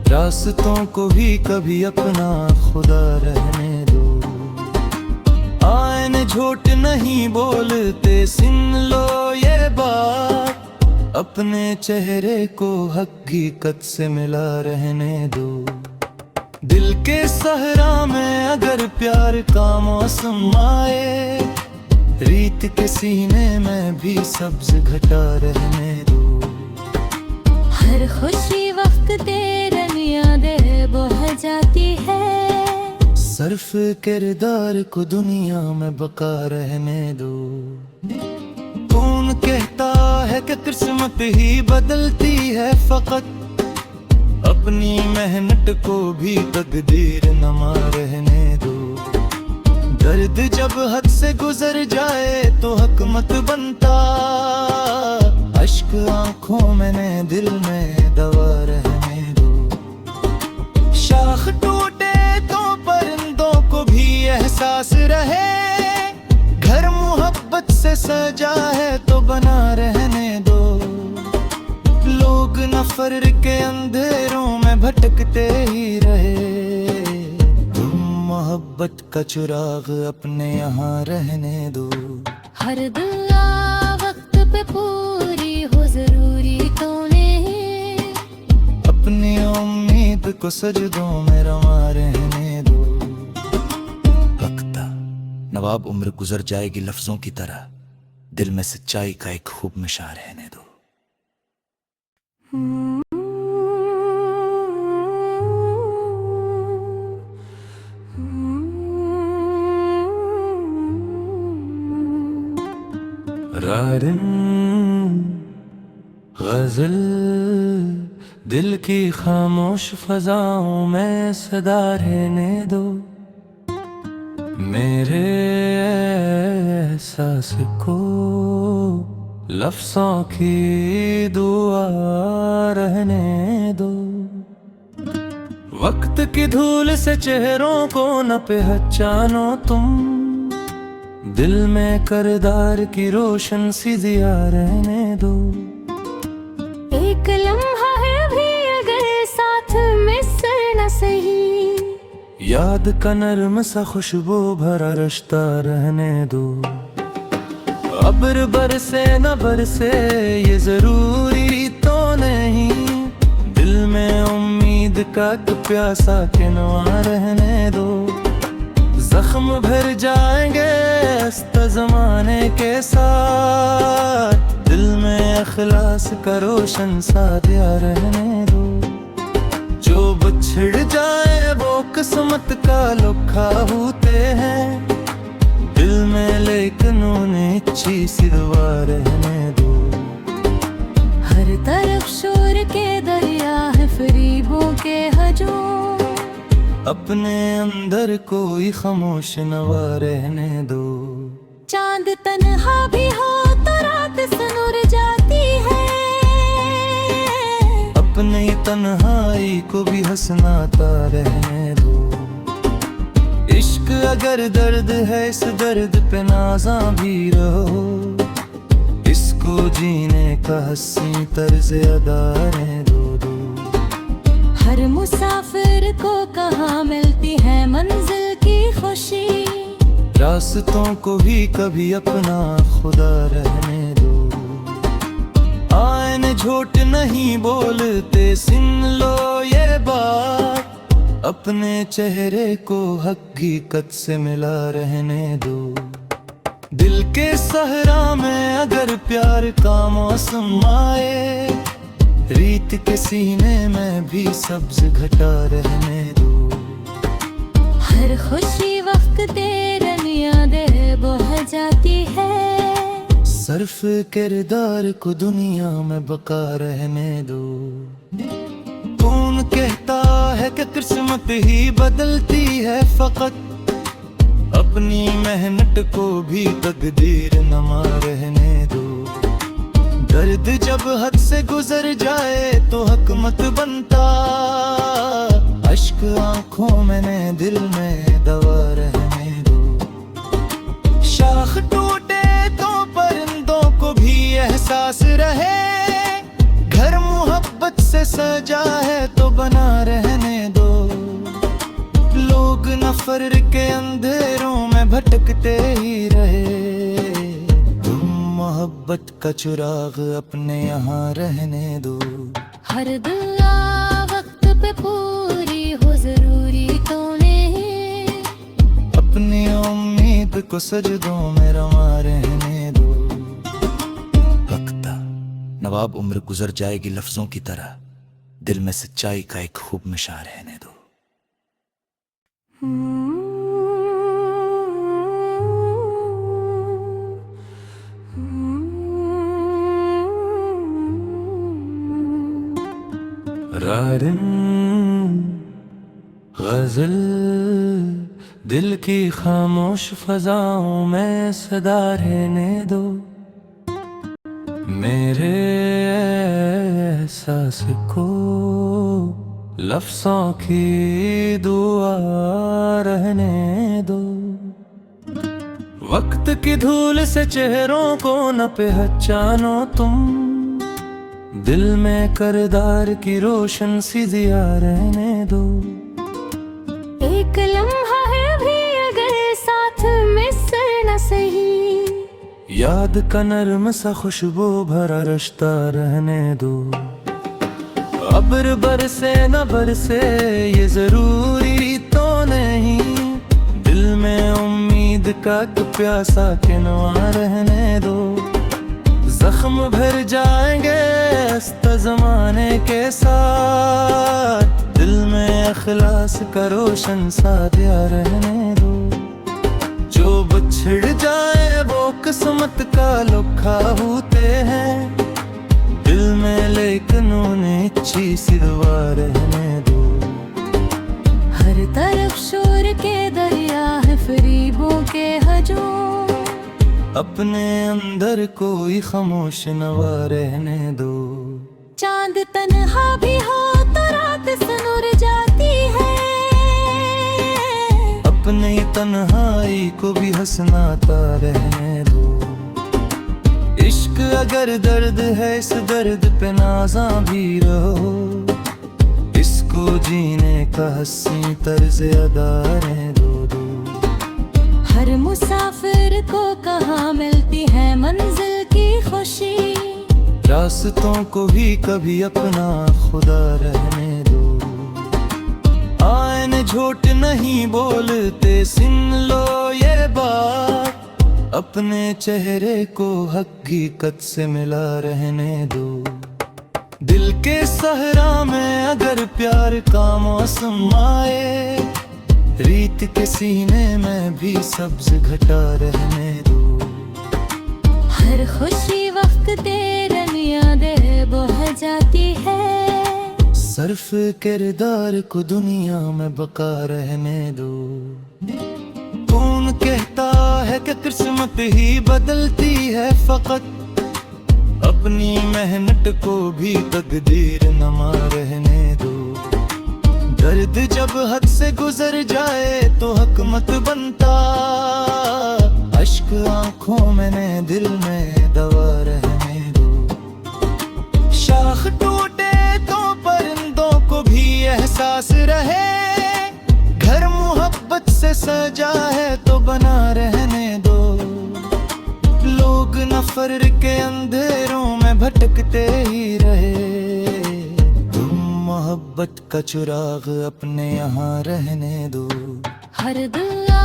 रास्तों को भी कभी अपना खुदा रहने दो। आईने झूठ नहीं बोलते, सुन लो ये बात। अपने चेहरे को हकीकत से मिला रहने दो। दिल के सहरा में अगर प्यार का मौसम आए, रीत के सीने में भी सब्ज घटा रहने दो। हर खुशी वक्त तेरन यादें बह जाती है। सर्फ किरदार को दुनिया में बका रहने दो। कौन कहता है कि किस्मत ही बदलती है, फकत अपनी मेहनत को भी तकदीर नमा रहने दो। दर्द जब हद से गुजर जाए तो हक मत बनता। अश्क आंखों में ने दिल में दवा रहने दो। शाख टूटे तो परिंदों को भी एहसास रहे। घर मोहब्बत से सजा है तो बना रहने दो। लोग नफर के अंधेरों में भटकते ही रहे। तुम मोहब्बत का चिराग अपने यहाँ रहने दो। हर दुआ वक्त पे पूरी हो जरूरी तो नहीं। अपनी उम्मीद को सजदों में रमा रहने दो। लगता नवाब उम्र गुजर जाएगी लफ्जों की तरह, दिल में सच्चाई का एक खूब मिशा रहने दो। रारिन गजल दिल की खामोश फजाओं में सदा रहने दो। मेरे एहसास को लफ्ज़ों की दुआ रहने दो। वक्त की धूल से चेहरों को न पहचानो तुम। दिल में करदार की रोशन सी दिया रहने दो। एक लम्हा है भी अगर साथ मिस न सही। याद का नरम सा खुशबू भरा रिश्ता रहने दो। अब्र बरसे न बरसे ये जरूरी तो नहीं। दिल में उम्मीद का एक प्यासा किनवा रहने दो। जख्म भर जाएंगे हंसता जमाने के साथ। दिल में अखलास का रोशन सा दिया रहने दो। जो बिछड़ जाए वो किस्मत का लुखा होते हैं। दिल में लेकिन उन्हें अच्छी सी दुआ रहने दो। हर तरफ शोर के दरिया है फरीबों के हजूम। अपने अंदर कोई खामोश नवा रहने दो। चांद तन्हा भी हो तो रात सनुर जाती है। अपने तन्हाई को भी हंसनाता रहने दो। इश्क अगर दर्द है इस दर्द पे नाज़ा भी रहो। इसको जीने का हंसी तर्ज अदा रहने दो। हर मुसाफिर को कहाँ मिलती है मंजिल की खुशी। रास्तों को भी कभी अपना खुदा रहने दो। आईने झूठ नहीं बोलते सुन लो ये बात। अपने चेहरे को हकीकत से मिला रहने दो। दिल के सहरा में अगर प्यार का मौसम आए। रीत के सीने में भी सब्ज घटा रहने दो। हर खुशी वक्त तेरन यादें बह जाती है। सर्फ किरदार को दुनिया में बका रहने दो। कौन कहता है कि किस्मत ही बदलती है फकत। अपनी मेहनत को भी तकदीर नमा रहने दो। दर्द जब हद से गुजर जाए तो हक मत बनता। अश्क आंखों में दिल में दवा रहने दो। शाख टूटे तो परिंदों को भी एहसास रहे। घर मोहब्बत से सजा है तो बना रहने दो। लोग नफर के अंधेरों में भटकते ही रहे। मोहब्बत का चिराग अपने यहाँ रहने दो। हर दुआ वक्त पे पूरी हो जरूरी तो नहीं। अपनी उम्मीद को सजदों में रमा रहने दो। लगता नवाब उम्र गुजर जाएगी लफ्जों की तरह, दिल में सच्चाई का एक खूब मिशा रहने दो। रारिन गजल दिल की खामोश फजाओं में सदा रहने दो। मेरे एहसास को लफ्जों की दुआ रहने दो। वक्त की धूल से चेहरों को न पहचानो तुम, दिल में करदार की रोशन सी दिया रहने दो। एक लम्हा है भी अगर साथ मिस न सही, याद का नर्म सा खुशबू भरा रिश्ता रहने दो। अब्र बरसे न बरसे ये जरूरी तो नहीं, दिल में उम्मीद का एक प्यासा किनवा रहने दो। जख्म भर जाएंगे हंसता जमाने के साथ, दिल में अखलास का रोशन सा दिया रहने दो। जो बिछड़ जाए वो किस्मत का लुखा होते हैं, दिल में लेकिन उन्हें अच्छी सी दुआ रहने दो। हर तरफ शोर के दरिया है फरीबों के हजूम, अपने अंदर कोई खामोश नवा रहने दो। चांद तन्हा भी हो तो रात सनुर जाती है, अपने तन्हाई को भी हंसनाता रहने दो। इश्क अगर दर्द है इस दर्द पे नाज़ा भी रहो, इसको जीने का हंसी तर्ज अदा रहने दो। हर मुसाफिर को कहाँ मिलती है मंजिल की खुशी, रास्तों को भी कभी अपना खुदा रहने दो। आईने झूठ नहीं बोलते सुन लो ये बात, अपने चेहरे को हकीकत से मिला रहने दो। दिल के सहरा में अगर प्यार का मौसम आए, रीत के सीने में भी सब्ज घटा रहने दो। हर खुशी वक्त तेरन यादें बह जाती है, सर्फ किरदार को दुनिया में बका रहने दो। कौन कहता है कि किस्मत ही बदलती है, फकत अपनी मेहनत को भी तकदीर नमा रहने दो। दर्द जब हद से गुजर जाए तो हक मत बनता, अश्क आंखों में दिल में दवा रहने दो। शाख टूटे तो परिंदों को भी एहसास रहे, घर मोहब्बत से सजा है तो बना रहने दो। लोग नफर के अंधेरों में भटकते ही रहे, मोहब्बत का चिराग अपने यहाँ रहने दो। हर दुआ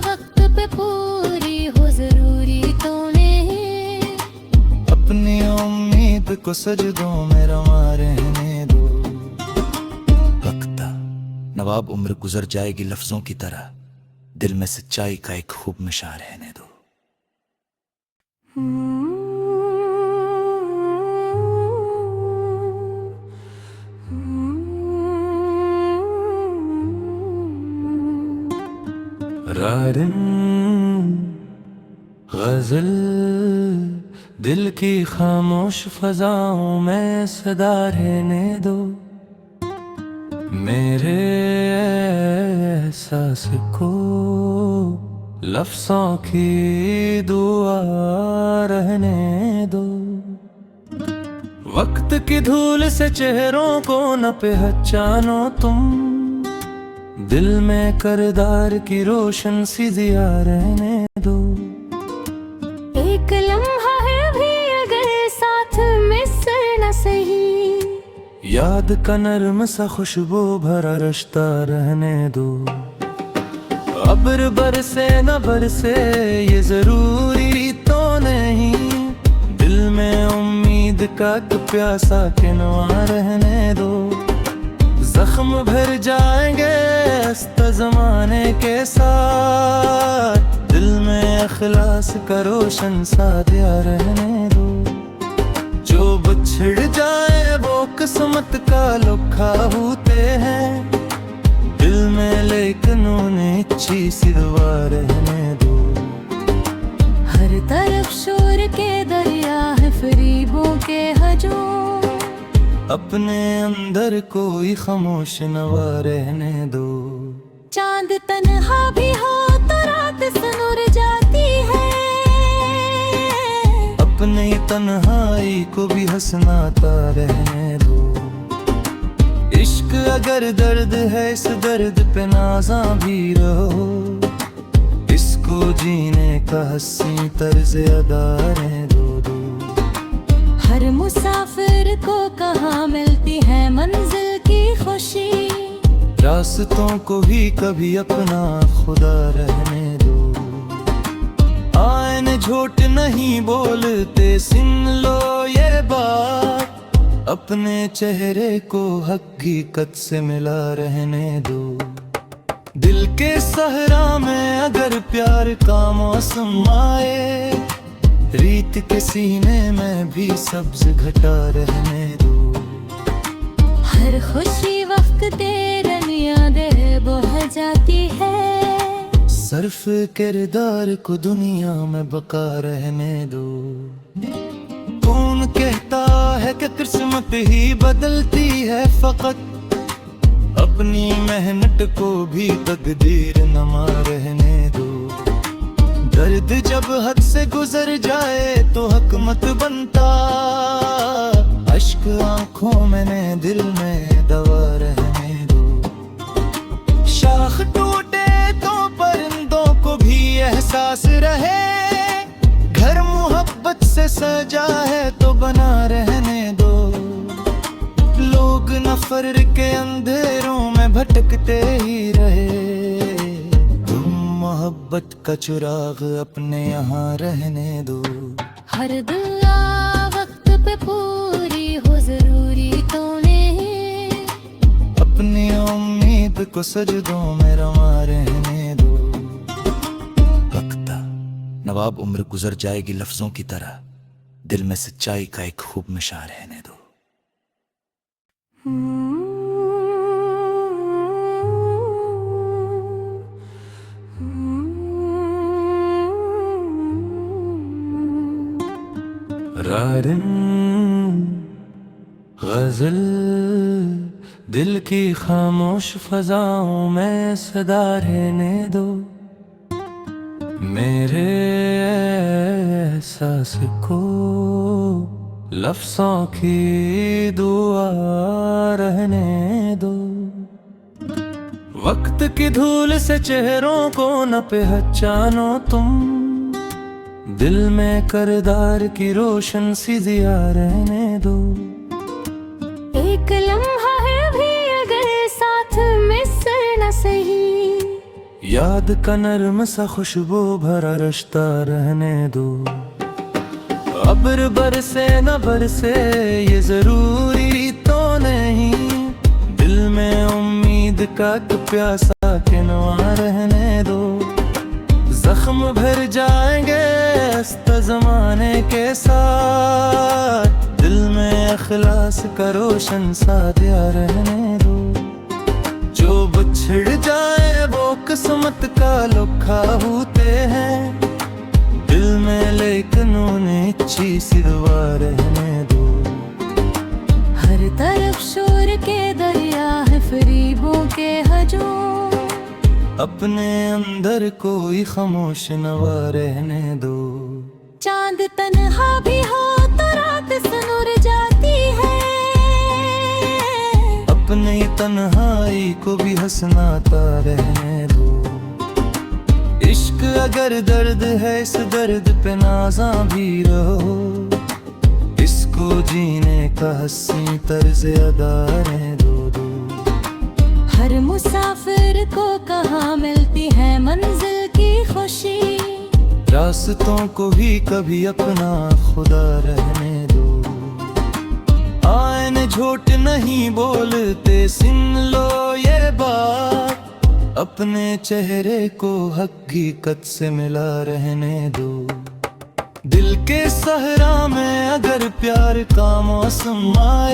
वक्त पे पूरी हो जरूरी तो नहीं, अपनी उम्मीद को सजदों में रमा रहने दो। वक्ता नवाब उम्र गुजर जाएगी लफ्जों की तरह, दिल में सच्चाई का एक खूब मिशा रहने दो। रारिन गजल दिल की खामोश फजाओं में सदा रहने दो। मेरे एहसास को लफ्ज़ों की दुआ रहने दो। वक्त की धूल से चेहरों को न पहचानो तुम, दिल में करदार की रोशन सी दिया रहने दो। एक लम्हा है भी अगर साथ मिस न सही, याद का नर्म सा खुशबू भरा रिश्ता रहने दो। अब्र बरसे न बरसे ये जरूरी तो नहीं, दिल में उम्मीद का एक प्यासा किनवा रहने दो। जख्म भर जाएंगे हंसता जमाने के साथ, दिल में अखलास का रोशन सा दिया रहने दो। जो बिछड़ जाए वो किस्मत का लुखा होते हैं, दिल में लेकिन उन्हें अच्छी सी दुआ रहने दो। हर तरफ शोर के दरिया है फरीबों के हजूम, अपने अंदर कोई खामोश नवा रहने दो। चांद तन्हा भी हो तो रात सनुर जाती है, तन्हाई को भी हंसनाता रहने दो। इश्क अगर दर्द है, इस दर्द पे नाज़ा भी रहो। इसको जीने का हंसी तर्ज अदा रहने दो। हर मुसाफिर को कहाँ मिलती है मंजिल की खुशी। रास्तों को भी कभी अपना खुदा रहने दो। आईने झूठ नहीं बोलते, सुन लो ये बात। अपने चेहरे को हकीकत से मिला रहने दो। दिल के सहरा में अगर प्यार का मौसम आए, रीत के सीने में भी सब्ज घटा रहने दो। हर खुशी वक्त तेरन यादें बह जाती है। सर्फ किरदार को दुनिया में बका रहने दो। कौन कहता है कि किस्मत ही बदलती है, फकत अपनी मेहनत को भी तकदीर नमा रहने दो। दर्द जब हद से गुजर जाए तो हक मत बनता। अश्क आंखों में ने दिल में दवा रहने दो। शाख टूटे तो परिंदों को भी एहसास रहे। घर मोहब्बत से सजा है तो बना रहने दो। लोग नफर के अंधेरों में भटकते ही रहे। मोहब्बत का चिराग अपने यहाँ रहने दो। हर दुआ वक्त पे पूरी हो जरूरी तो नहीं। अपनी उम्मीद को सजदों में रमा रहने दो। वक्ता नवाब उम्र गुजर जाएगी लफ्जों की तरह, दिल में सच्चाई का एक खूब मिशा रहने दो। रारिन गजल दिल की खामोश फजाओं में सदा रहने दो। मेरे एहसास को लफ्ज़ों की दुआ रहने दो। वक्त की धूल से चेहरों को न पहचानो तुम। दिल में करदार की रोशन सी दिया रहने दो। एक लम्हा है भी अगर साथ मिसर न सही। याद का नरम सा खुशबू भरा रिश्ता रहने दो। अब्र बरसे न बरसे ये जरूरी तो नहीं। दिल में उम्मीद का प्यासा किनवा रहने दो। जख्म भर जाएंगे जमाने के साथ। दिल में अखलास का रोशन सा दिया रहने दो। जो बिछड़ जाए वो किस्मत का लुखा होते हैं। दिल में लेकिन उन्हें अच्छी सी दुआ रहने दो। हर तरफ शोर के दरिया है फरीबों के हजूम। अपने अंदर कोई खामोश नवा रहने दो। चांद तन्हा भी हो तो रात सुनुर जाती है। अपनी तन्हाई को भी हंसनाता रहने दो। इश्क अगर दर्द है, इस दर्द पे नाज़ा भी रहो। इसको जीने का हंसी तर्ज अदा रहने दो। हर मुसाफिर को कहाँ मिलती है मंजिल की खुशी। रास्तों को भी कभी अपना खुदा रहने दो। आईने झूठ नहीं बोलते, सुन लो ये बात। अपने चेहरे को हकीकत से मिला रहने दो। दिल के सहरा में अगर प्यार का मौसम आए,